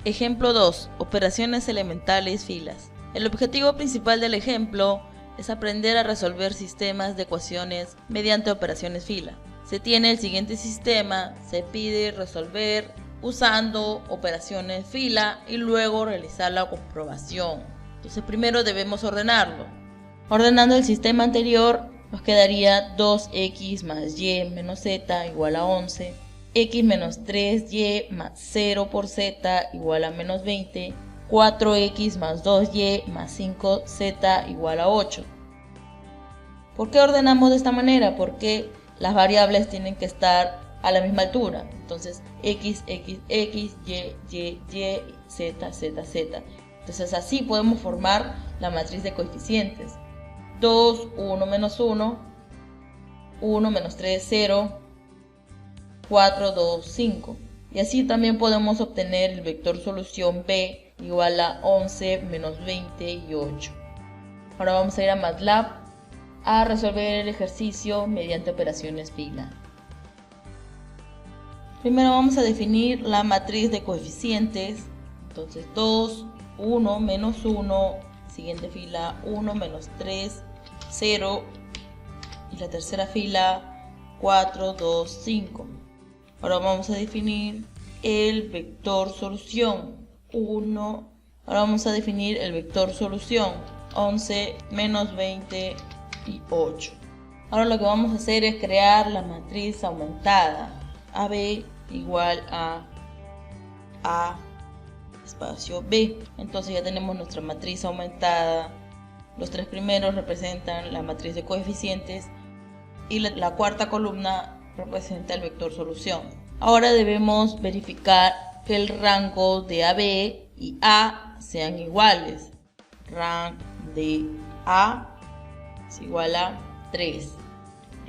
Ejemplo 2. Operaciones elementales filas. El objetivo principal del ejemplo es aprender a resolver sistemas de ecuaciones mediante operaciones fila. Se tiene el siguiente sistema, se pide resolver usando operaciones fila y luego realizar la comprobación. Entonces primero debemos ordenarlo. Ordenando el sistema anterior nos quedaría 2x más y menos z igual a 11, x menos 3y más 0 por z igual a menos 20, 4x más 2y más 5z igual a 8. ¿Por qué ordenamos de esta manera? Porque las variables tienen que estar a la misma altura. Entonces x, x, x, y, z, z, z. Entonces así podemos formar la matriz de coeficientes. 2, 1, menos 1, 1, menos 3, 0, 4, 2, 5. Y así también podemos obtener el vector solución B igual a 11 menos 20 y 8. Ahora vamos a ir a MATLAB a resolver el ejercicio mediante operaciones fila. Primero vamos a definir la matriz de coeficientes. Entonces 2, 1, menos 1, siguiente fila 1, menos 3, 0 y la tercera fila 4, 2, 5. Ahora vamos a definir el vector solución 1. Ahora vamos a definir el vector solución 11 menos 20 y 8. Ahora lo que vamos a hacer es crear la matriz aumentada. AB igual a espacio B. Entonces ya tenemos nuestra matriz aumentada. Los tres primeros representan la matriz de coeficientes y la cuarta columna representa el vector solución. Ahora debemos verificar que el rango de AB y A sean iguales. Rango de A es igual a 3.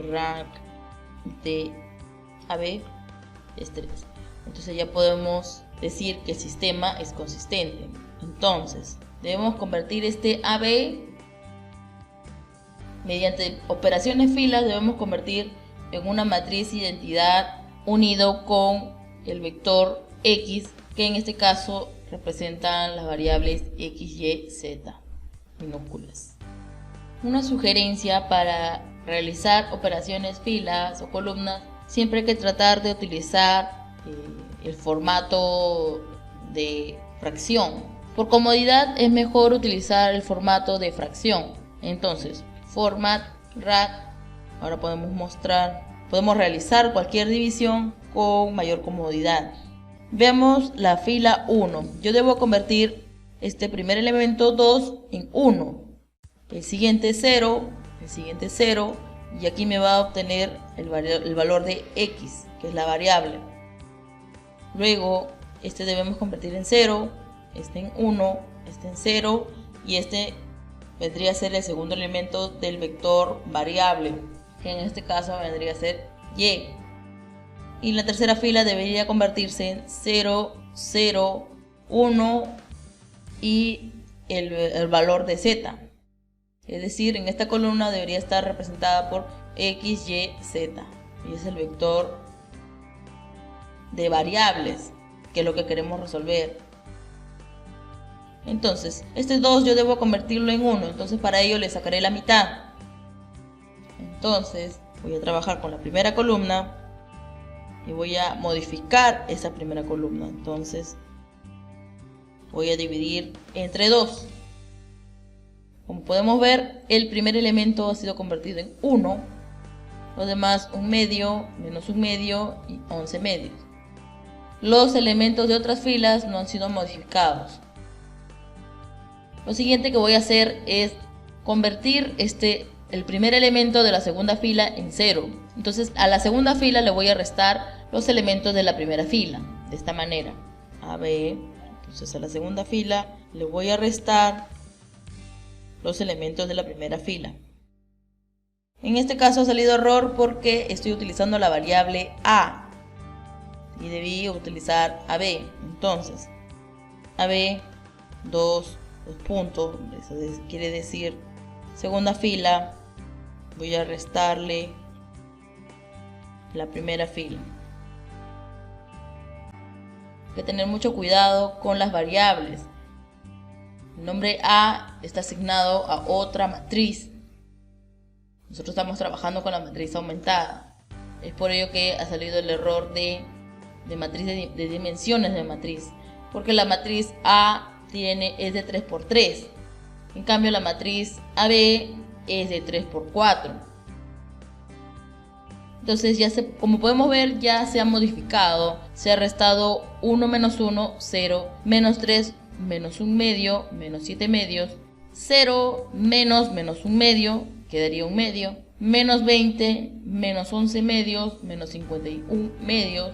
Rango de AB es 3. Entonces ya podemos decir que el sistema es consistente. Entonces debemos convertir este AB mediante operaciones filas, debemos convertir en una matriz identidad unido con el vector X, que en este caso representan las variables X, Y, Z minúsculas. Una sugerencia para realizar operaciones filas o columnas, siempre hay que tratar de utilizar el formato de fracción. Por comodidad es mejor utilizar el formato de fracción. Entonces, format rad. Ahora podemos realizar cualquier división con mayor comodidad. Veamos la fila 1. Yo debo convertir este primer elemento 2 en 1. El siguiente 0, el siguiente 0. Y aquí me va a obtener el valor de X, que es la variable. Luego, este debemos convertir en 0, este en 1, este en 0 y este vendría a ser el segundo elemento del vector variable, que en este caso vendría a ser Y. Y la tercera fila debería convertirse en 0, 0, 1 y el valor de Z. Es decir, en esta columna debería estar representada por X, Y, Z. Y es el vector de variables, que es lo que queremos resolver. Entonces, este 2 yo debo convertirlo en 1, entonces para ello le sacaré la mitad. Entonces, voy a trabajar con la primera columna y voy a modificar esa primera columna. Entonces, voy a dividir entre 2. Como podemos ver, el primer elemento ha sido convertido en 1, los demás 1 medio, menos 1 medio y 11 medios. Los elementos de otras filas no han sido modificados. Lo siguiente que voy a hacer es convertir el primer elemento de la segunda fila en 0. Entonces a la segunda fila le voy a restar los elementos de la primera fila, de esta manera. AB, entonces a la segunda fila le voy a restar los elementos de la primera fila. En este caso ha salido error porque estoy utilizando la variable A y debí utilizar AB. Entonces AB 2 puntos, eso quiere decir segunda fila, voy a restarle la primera fila. Hay que tener mucho cuidado con las variables. El nombre A está asignado a otra matriz. Nosotros estamos trabajando con la matriz aumentada. Es por ello que ha salido el error de matriz de dimensiones de matriz. Porque la matriz A es de 3×3. En cambio la matriz AB es de 3×4. Entonces como podemos ver, ya se ha modificado. Se ha restado 1 menos 1, 0, menos 3, menos 1 medio, menos 7 medios, 0, menos 1 medio, quedaría 1 medio, menos 20, menos 11 medios, menos 51 medios,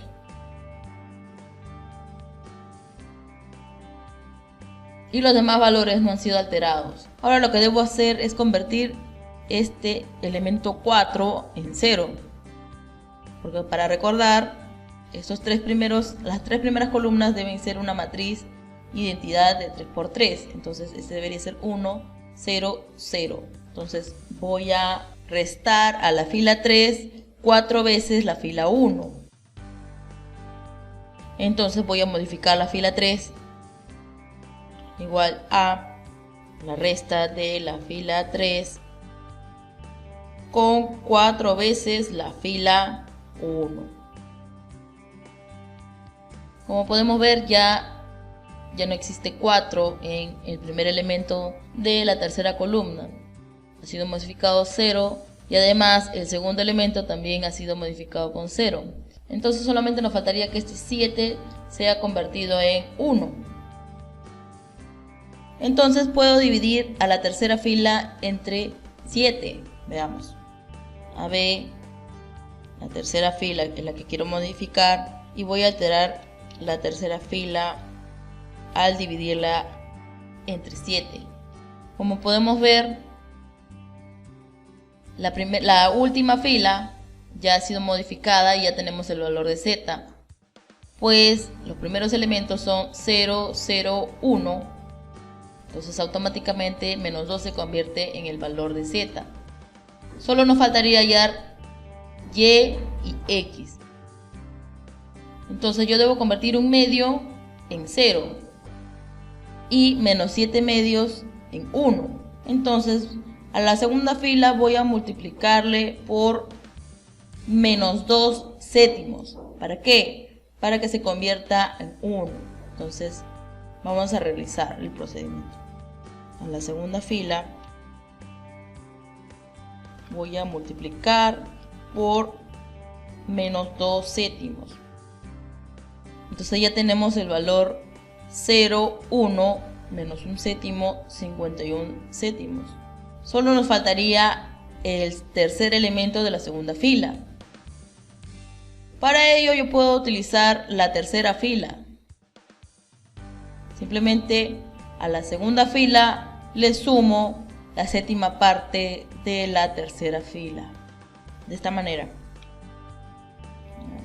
y los demás valores no han sido alterados. Ahora lo que debo hacer es convertir este elemento 4 en 0. Porque para recordar, las tres primeras columnas deben ser una matriz identidad de 3×3. Entonces este debería ser 1, 0, 0. Entonces voy a restar a la fila 3 4 veces la fila 1. Entonces voy a modificar la fila 3 igual a la resta de la fila 3 con 4 veces la fila 1. Como podemos ver, ya no existe 4 en el primer elemento de la tercera columna. Ha sido modificado 0 y además el segundo elemento también ha sido modificado con 0. Entonces solamente nos faltaría que este 7 sea convertido en 1. Entonces puedo dividir a la tercera fila entre 7. Veamos. AB, la tercera fila es la que quiero modificar, y voy a alterar la tercera fila al dividirla entre 7. Como podemos ver, la última fila ya ha sido modificada y ya tenemos el valor de z. Pues los primeros elementos son 0, 0, 1. Entonces automáticamente menos 2 se convierte en el valor de z. Solo nos faltaría hallar y y x. Entonces yo debo convertir un medio en 0 y menos 7 medios en 1. Entonces a la segunda fila voy a multiplicarle por menos 2 séptimos. ¿Para qué? Para que se convierta en 1. Entonces vamos a realizar el procedimiento. A la segunda fila voy a multiplicar por menos 2 séptimos. Entonces ya tenemos el valor 0, 1, menos 1 séptimo, 51 séptimos. Solo nos faltaría el tercer elemento de la segunda fila. Para ello yo puedo utilizar la tercera fila. Simplemente a la segunda fila le sumo la séptima parte de la tercera fila. De esta manera.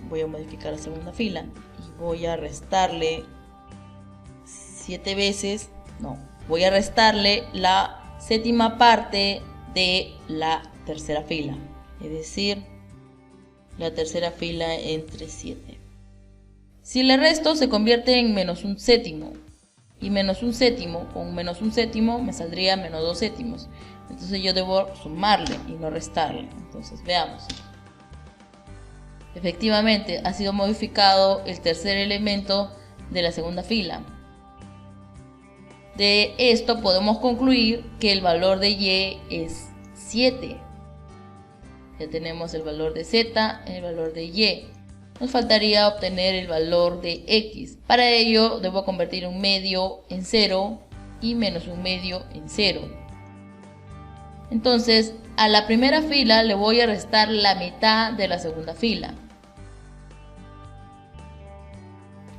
Voy a modificar la segunda fila y voy a restarle 7 veces. Voy a restarle la séptima parte de la tercera fila. Es decir, la tercera fila entre 7. Si le resto se convierte en menos 1 séptimo. Y menos 1 séptimo con menos 1 séptimo me saldría menos 2 séptimos. Entonces yo debo sumarle y no restarle. Entonces veamos. Efectivamente ha sido modificado el tercer elemento de la segunda fila. De esto podemos concluir que el valor de y es 7. Ya tenemos el valor de z, el valor de y. Nos faltaría obtener el valor de x. Para ello debo convertir un medio en 0 y menos un medio en 0. Entonces a la primera fila le voy a restar la mitad de la segunda fila.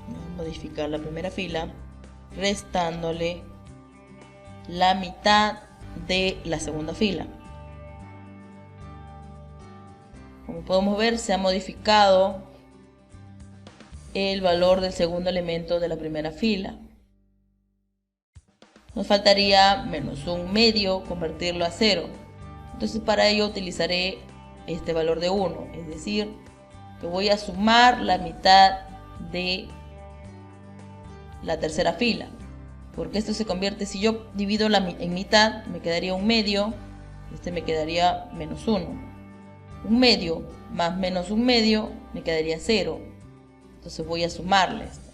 Voy a modificar la primera fila restándole la mitad de la segunda fila. Como podemos ver, se ha modificado el valor del segundo elemento de la primera fila. Nos faltaría menos un medio, convertirlo a 0. Entonces para ello utilizaré este valor de 1, es decir, que voy a sumar la mitad de la tercera fila, porque esto se convierte, si yo divido en mitad, me quedaría un medio, este me quedaría menos 1. Un medio más menos un medio me quedaría 0. Entonces voy a sumarle esto.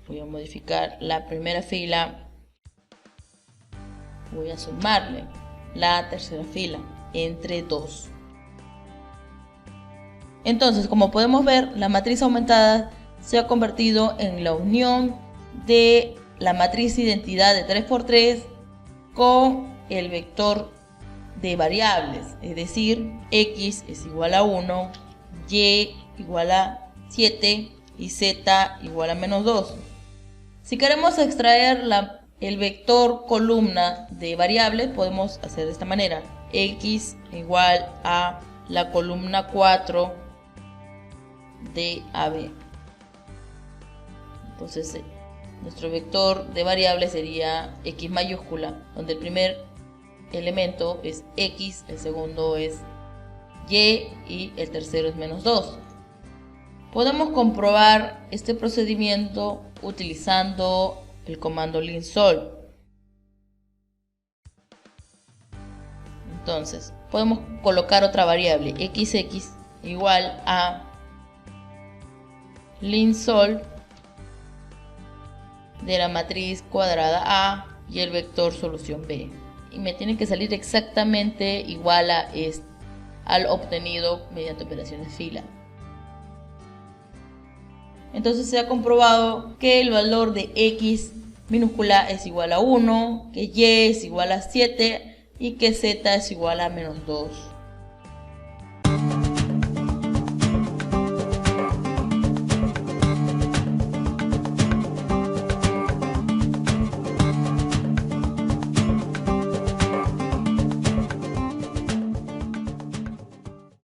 Voy a modificar la primera fila, voy a sumarle la tercera fila entre 2. Entonces, como podemos ver, la matriz aumentada se ha convertido en la unión de la matriz de identidad de 3×3 con el vector de variables, es decir, x es igual a 1, y igual a 7 y z igual a menos 2. Si queremos extraer el vector columna de variables, podemos hacer de esta manera: x igual a la columna 4 de AB. Entonces nuestro vector de variables sería x mayúscula, donde el primer elemento es x, el segundo es y el tercero es menos 2. Podemos comprobar este procedimiento utilizando el comando linsolve. Entonces podemos colocar otra variable, xx igual a linsolve de la matriz cuadrada A y el vector solución B, y me tiene que salir exactamente igual a al obtenido mediante operaciones fila. Entonces se ha comprobado que el valor de x minúscula es igual a 1, que y es igual a 7 y que z es igual a menos 2.